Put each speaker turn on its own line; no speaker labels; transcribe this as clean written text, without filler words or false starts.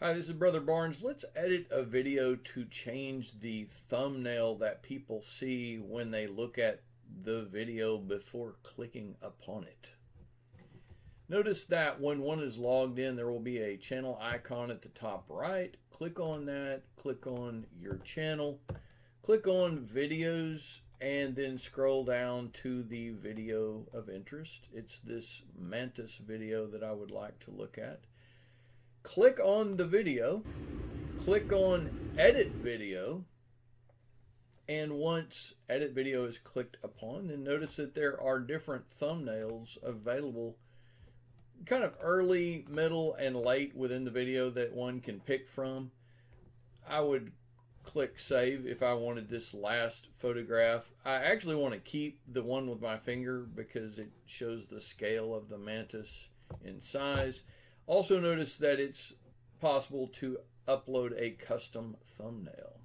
Hi, this is Brother Barnes. Let's edit a video to change the thumbnail that people see when they look at the video before clicking upon it. Notice that when one is logged in, there will be a channel icon at the top right. Click on that, click on your channel, click on videos, and then scroll down to the video of interest. It's this mantis video that I would like to look at. Click on the video, click on edit video, and once edit video is clicked upon, then notice that there are different thumbnails available kind of early, middle, and late within the video that one can pick from. I would click save if I wanted this last photograph. I actually want to keep the one with my finger because it shows the scale of the mantis in size. Also notice that it's possible to upload a custom thumbnail.